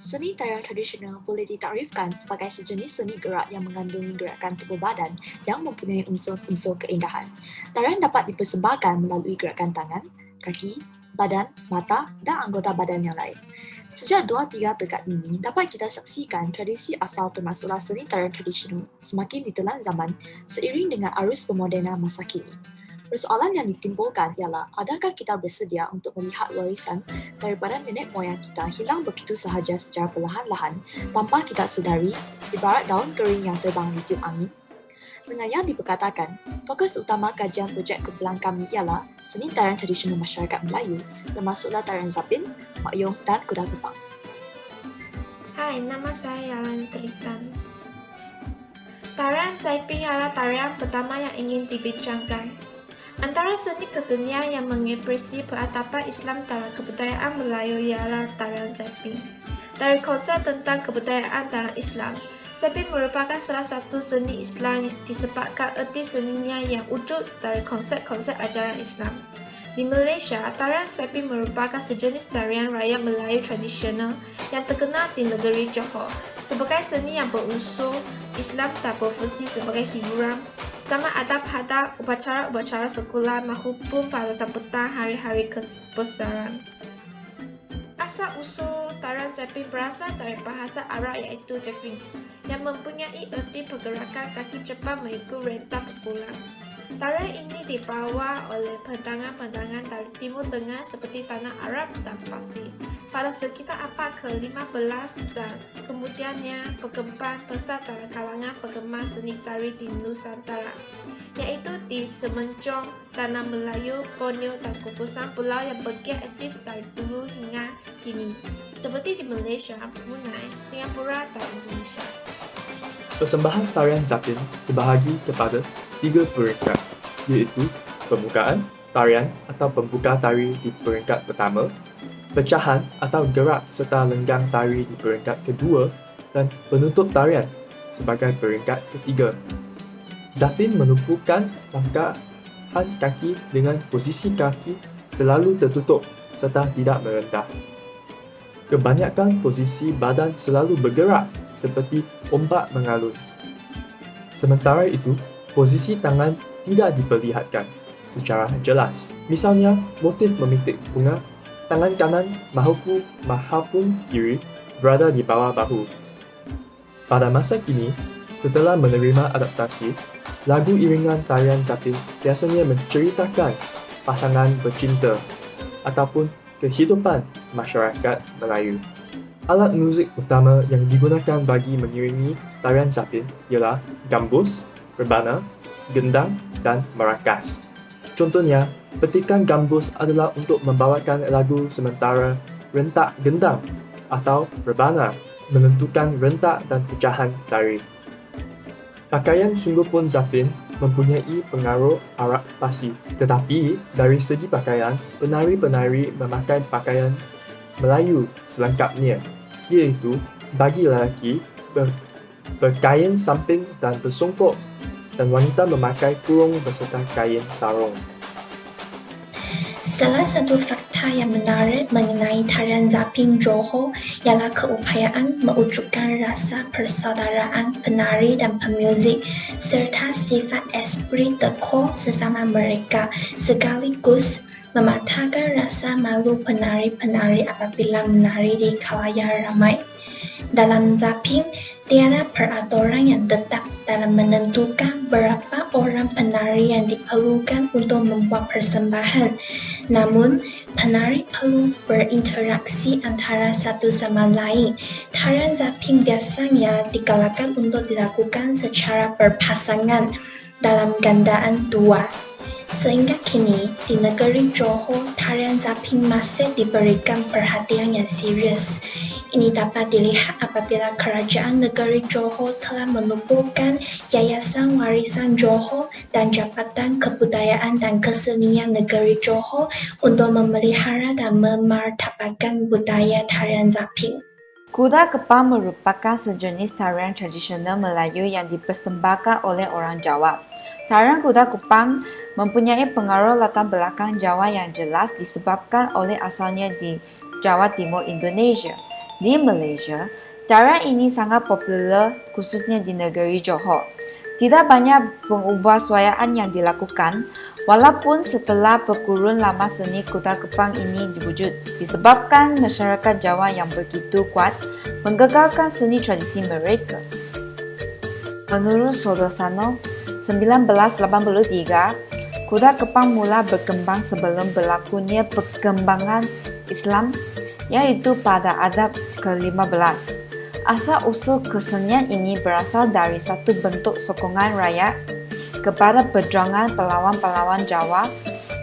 Seni tarian tradisional boleh ditarifkan sebagai sejenis seni gerak yang mengandungi gerakan tubuh badan yang mempunyai unsur-unsur keindahan. Tarian dapat dipersembahkan melalui gerakan tangan, kaki, badan, mata dan anggota badan yang lain. Sejak 2-3 dekad ini, dapat kita saksikan tradisi asal termasuklah seni tarian tradisional semakin ditelan zaman seiring dengan arus pemodenan masa kini. Persoalan yang ditimbulkan ialah adakah kita bersedia untuk melihat warisan daripada nenek moyang kita hilang begitu sahaja secara perlahan-lahan tanpa kita sedari, ibarat daun kering yang terbang di tiup angin? Dengan yang diperkatakan, fokus utama kajian projek kumpulan kami ialah seni tarian tradisional masyarakat Melayu, termasuklah tarian zapin, makyong dan kuda kepang. Hai, nama saya Yalan Telitan. Tarian Caiping adalah tarian pertama yang ingin dibincangkan. Antara seni kesenian yang mengekspresi peradaban Islam dalam kebudayaan Melayu ialah tarian Caiping. Dari konsep tentang kebudayaan dalam Islam, Caiping merupakan salah satu seni Islam yang disebabkan erti seninya yang wujud dari konsep-konsep ajaran Islam. Di Malaysia, tarian Caiping merupakan sejenis tarian rakyat Melayu tradisional yang terkenal di negeri Johor sebagai seni yang berunsur Islam dan berfungsi sebagai hiburan, sama ada pada upacara-upacara sekolah maupun pada sambutan hari-hari kebesaran. Asal-usul tarian Caiping berasal dari bahasa Arab iaitu Jafing, yang mempunyai erti pergerakan kaki cepat mengikut rentang pukulan. Tarian ini dibawa oleh pendangan-pendangan dari Timur Tengah seperti Tanah Arab dan Parsi pada sekitar abad ke-15 dan kemudiannya berkembang besar dalam kalangan penggemar seni tari di Nusantara, yaitu di Semenanjung, Tanah Melayu, Borneo dan gugusan pulau yang bergiat aktif dari dulu hingga kini, seperti di Malaysia, Brunei, Singapura dan Indonesia. Persembahan tarian zapin terbahagi kepada 3 peringkat, iaitu pembukaan, tarian atau pembuka tari di peringkat pertama, pecahan atau gerak serta lenggang tari di peringkat kedua, dan penutup tarian sebagai peringkat ketiga. Zapin menumpukan langkahan kaki dengan posisi kaki selalu tertutup serta tidak merendah. Kebanyakan posisi badan selalu bergerak seperti ombak mengalun. Sementara itu, posisi tangan tidak diperlihatkan secara jelas. Misalnya, motif memitik bunga, tangan kanan maupun kiri berada di bawah bahu. Pada masa kini, setelah menerima adaptasi, lagu iringan tarian zapin biasanya menceritakan pasangan bercinta ataupun kehidupan masyarakat Melayu. Alat muzik utama yang digunakan bagi mengiringi tarian zapin ialah gambus, rebana, gendang, dan marakas. Contohnya, petikan gambus adalah untuk membawakan lagu sementara rentak gendang atau rebana menentukan rentak dan pecahan tari. Pakaian sungguh pun zapin mempunyai pengaruh Arab Parsi, tetapi dari segi pakaian, penari-penari memakai pakaian Melayu selengkapnya, iaitu bagi lelaki berkain samping dan bersongkok, dan wanita memakai kurung beserta kain sarung. Salah satu fakta yang menarik mengenai tarian zapin Johor ialah keupayaan mewujudkan rasa persaudaraan penari dan pemuzik serta sifat esprit de corps sesama mereka, sekaligus mematahkan rasa malu penari-penari apabila menari di khalayak ramai. Dalam zapin, tiada peraturan yang tetap dalam menentukan berapa orang penari yang diperlukan untuk membuat persembahan. Namun, penari perlu berinteraksi antara satu sama lain. Tarian zapin biasanya digalakkan untuk dilakukan secara berpasangan dalam gandaan dua. Sehingga kini, di negeri Johor, tarian zapin masih diberikan perhatian yang serius. Ini dapat dilihat apabila kerajaan negeri Johor telah menumbuhkan Yayasan Warisan Johor dan Jabatan Kebudayaan dan Kesenian Negeri Johor untuk memelihara dan memartabatkan budaya tarian zapin. Kuda kepang merupakan sejenis tarian tradisional Melayu yang dipersembahkan oleh orang Jawa. Tarian kuda kepang mempunyai pengaruh latar belakang Jawa yang jelas disebabkan oleh asalnya di Jawa Timur Indonesia. Di Malaysia, tarian ini sangat popular khususnya di negeri Johor. Tidak banyak pengubahsuaian yang dilakukan, walaupun setelah berkurun lama seni kuda kepang ini diwujud, disebabkan masyarakat Jawa yang begitu kuat menggagalkan seni tradisi mereka. Menurut Sodosano, 1983, kuda kepang mula berkembang sebelum berlakunya perkembangan Islam, yaitu pada abad ke-15. Asal-usul kesenian ini berasal dari satu bentuk sokongan rakyat kepada perjuangan pahlawan-pahlawan Jawa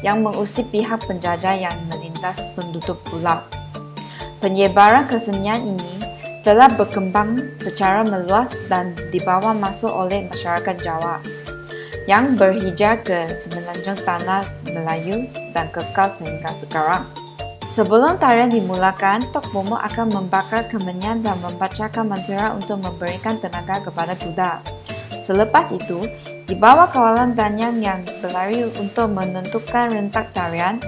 yang mengusir pihak penjajah yang menindas penduduk pulau. Penyebaran kesenian ini telah berkembang secara meluas dan dibawa masuk oleh masyarakat Jawa yang berhijrah ke semenanjung tanah Melayu dan kekal sehingga sekarang. Sebelum tarian dimulakan, Tok Bomo akan membakar kemenyan dan membacakan mantra untuk memberikan tenaga kepada kuda. Selepas itu, di bawah kawalan danyang yang berlari untuk menentukan rentak tarian,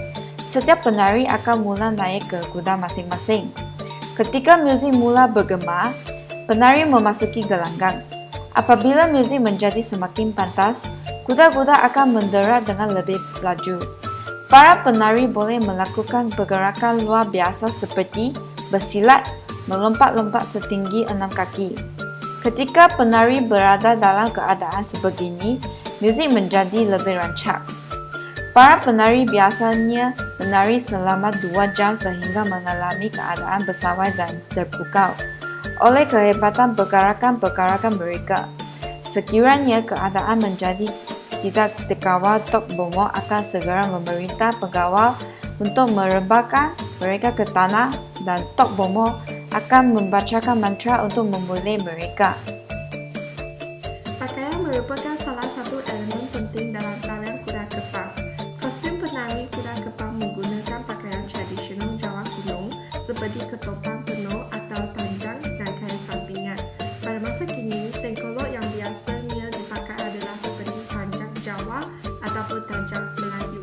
setiap penari akan mula naik ke kuda masing-masing. Ketika muzik mula bergema, penari memasuki gelanggang. Apabila muzik menjadi semakin pantas, kuda-kuda akan menderat dengan lebih laju. Para penari boleh melakukan pergerakan luar biasa seperti bersilat, melompat-lompat setinggi 6 kaki. Ketika penari berada dalam keadaan sebegini, muzik menjadi lebih rancak. Para penari biasanya menari selama 2 jam sehingga mengalami keadaan bersawai dan terpukau oleh kehebatan pergerakan-pergerakan mereka. Sekiranya keadaan menjadi tidak dikawal, Tok Bomo akan segera memerintah pengawal untuk merebahkan mereka ke tanah dan Tok Bomo akan membacakan mantra untuk memulai mereka. Pakaian merupakan salah satu elemen penting dalam tarian kuda kepang. Kostum penari kuda kepang menggunakan pakaian tradisional Jawa kuno seperti ketopang penuh atau tanjang dan kain sampingan. Pada masa kini, tengkolok yang biasanya dipakai adalah seperti tanjang Jawa ataupun tanjang Melayu.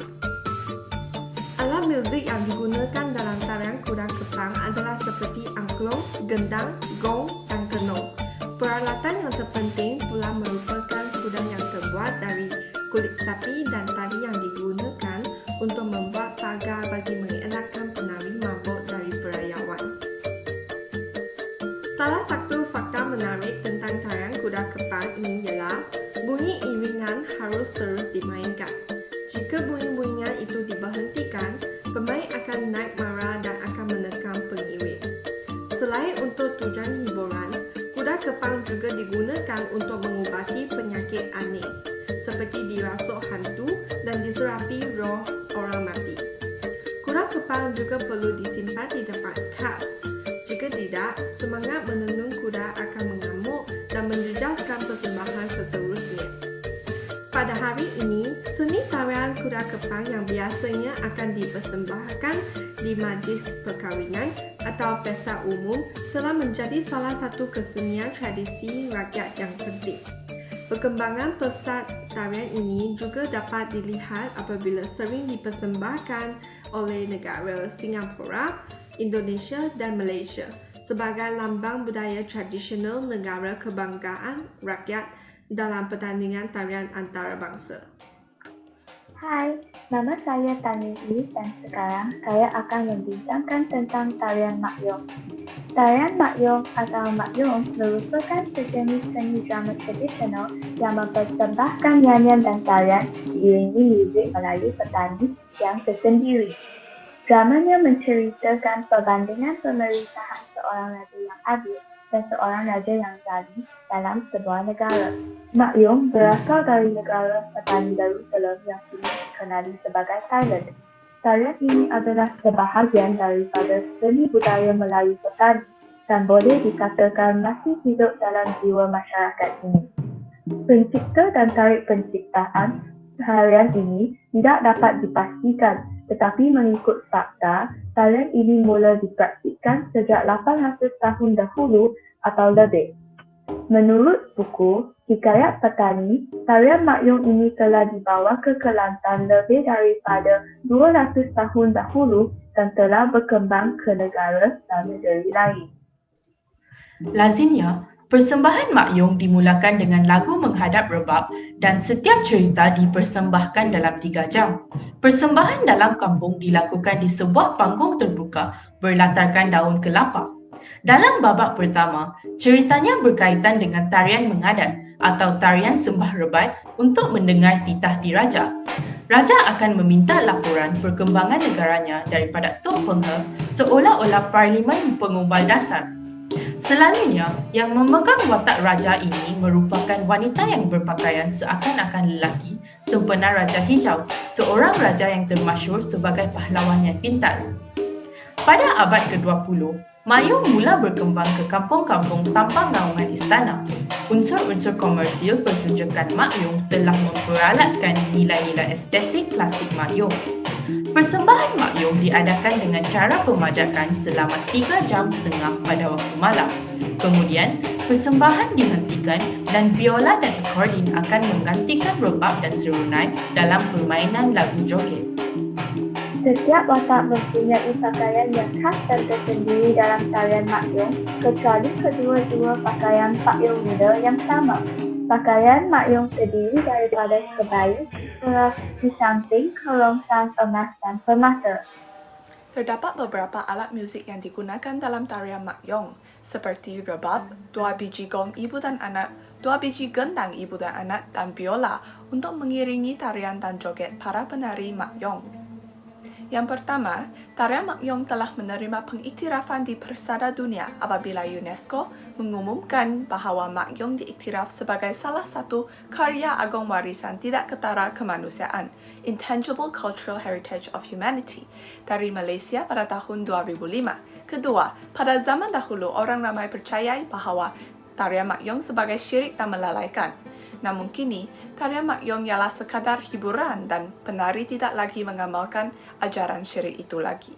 Alat muzik yang digunakan dalam tarian kuda kepang adalah seperti angklung, gendang, gong, dan kenong. Peralatan yang terpenting pula merupakan kuda yang terbuat dari kulit sapi dan tali yang digunakan untuk membuat pagar bagi mengelakkan penari mabuk dari perayawan. Salah satu fakta menarik tentang tarian kuda kepang ini ialah bunyi iringan harus terus dimainkan. Jika bunyi-bunyian itu diberhentikan, pemain akan naik marah dan akan menekan pengiring. Selain untuk tujuan hiburan, kuda kepang juga digunakan untuk mengubati penyakit aneh, seperti dirasuk hantu dan diserapi roh orang mati. Kuda kepang juga perlu disimpan di tempat khas. Jika tidak, semangat menenun kuda akan mengamuk dan menjejaskan persembahan seterusnya. Pada hari ini, seni tarian kuda kepang yang biasanya akan dipersembahkan di majlis perkahwinan atau pesta umum telah menjadi salah satu kesenian tradisi rakyat yang penting. Perkembangan pesat tarian ini juga dapat dilihat apabila sering dipersembahkan oleh negara Singapura, Indonesia dan Malaysia sebagai lambang budaya tradisional negara kebanggaan rakyat dalam pertandingan tarian antarabangsa. Hai, nama saya Tanisi dan sekarang saya akan membincangkan tentang tarian makyong. Tarian makyong atau makyong merupakan sejenis seni drama tradisional yang mempersembahkan nyanyian dan tarian diiringi muzik Melayu petani yang tersendiri. Dramanya menceritakan perbandingan pemerintahan seorang raja yang adil dan seorang raja yang zalim dalam sebuah negara. Makyong berasal dari negara petani Darussalam yang kini dikenali sebagai Thailand. Tarian ini adalah sebahagian daripada seni budaya Melayu petani dan boleh dikatakan masih hidup dalam jiwa masyarakat ini. Pencipta dan tarikh penciptaan tarian ini tidak dapat dipastikan, tetapi mengikut fakta, tarian ini mula dipraktikkan sejak 800 tahun dahulu atau lebih. Menurut buku Hikayat Petani, tarian makyong ini telah dibawa ke Kelantan lebih daripada 200 tahun dahulu dan telah berkembang ke negara dan negeri lain. Lazimnya, persembahan makyong dimulakan dengan lagu menghadap rebab dan setiap cerita dipersembahkan dalam 3 jam. Persembahan dalam kampung dilakukan di sebuah panggung terbuka berlatarkan daun kelapa. Dalam babak pertama, ceritanya berkaitan dengan tarian mengadat atau tarian sembah rebat untuk mendengar titah diraja. Raja akan meminta laporan perkembangan negaranya daripada Tok Penghe seolah-olah parlimen pengumbal dasar. Selalunya, yang memegang watak raja ini merupakan wanita yang berpakaian seakan-akan lelaki sempena Raja Hijau, seorang raja yang termasyhur sebagai pahlawan yang pintar. Pada abad ke-20, makyong mula berkembang ke kampung-kampung tanpa naungan istana. Unsur-unsur komersil pertunjukan makyong telah memperalatkan nilai-nilai estetik klasik makyong. Persembahan makyong diadakan dengan cara pemajakan selama 3,5 jam pada waktu malam. Kemudian, persembahan dihentikan dan biola dan akordin akan menggantikan rebab dan serunai dalam permainan lagu joget. Setiap watak mempunyai pakaian yang khas dan tersendiri dalam tarian makyong, kecuali kedua-dua pakaian makyong muda yang sama. Pakaian makyong terdiri daripada kebaya, keras di samping, kerongsang emas dan permata. Terdapat beberapa alat muzik yang digunakan dalam tarian makyong, seperti rebab, 2 biji gong ibu dan anak, 2 biji gendang ibu dan anak, dan biola untuk mengiringi tarian dan joget para penari makyong. Yang pertama, tarian makyong telah menerima pengiktirafan di Persada Dunia apabila UNESCO mengumumkan bahawa makyong diiktiraf sebagai salah satu karya agung warisan tidak ketara kemanusiaan, Intangible Cultural Heritage of Humanity, dari Malaysia pada tahun 2005. Kedua, pada zaman dahulu orang ramai percayai bahawa tarian makyong sebagai syirik dan melalaikan. Namun kini, tarian makyong ialah sekadar hiburan dan penari tidak lagi mengamalkan ajaran syirik itu lagi.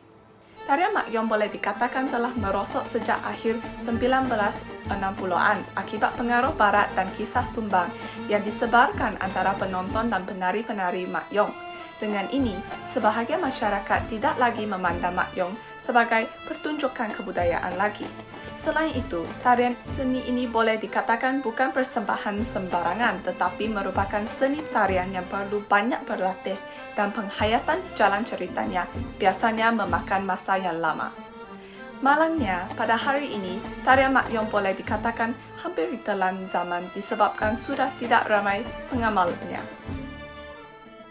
Tarian makyong boleh dikatakan telah merosot sejak akhir 1960-an akibat pengaruh barat dan kisah sumbang yang disebarkan antara penonton dan penari-penari makyong. Dengan ini, sebahagian masyarakat tidak lagi memandang makyong sebagai pertunjukan kebudayaan lagi. Selain itu, tarian seni ini boleh dikatakan bukan persembahan sembarangan tetapi merupakan seni tarian yang perlu banyak berlatih dan penghayatan jalan ceritanya biasanya memakan masa yang lama. Malangnya, pada hari ini, tarian makyong boleh dikatakan hampir ditelan zaman disebabkan sudah tidak ramai pengamalnya.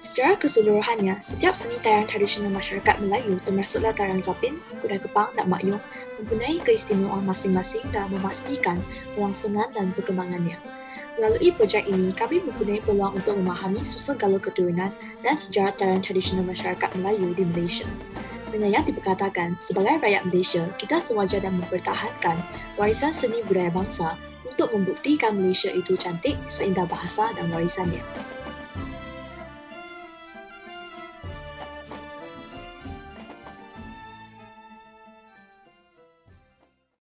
Secara keseluruhannya, setiap seni tarian tradisional masyarakat Melayu termasuklah tarian zapin, kuda kepang dan makyong mempunyai keistimewaan masing-masing dalam memastikan kelangsungan dan perkembangannya. Melalui projek ini, kami mempunyai peluang untuk memahami susur galur keturunan dan sejarah tarian tradisional masyarakat Melayu di Malaysia. Dengan yang diperkatakan, sebagai rakyat Malaysia, kita sewajarnya mempertahankan warisan seni budaya bangsa untuk membuktikan Malaysia itu cantik seindah bahasa dan warisannya.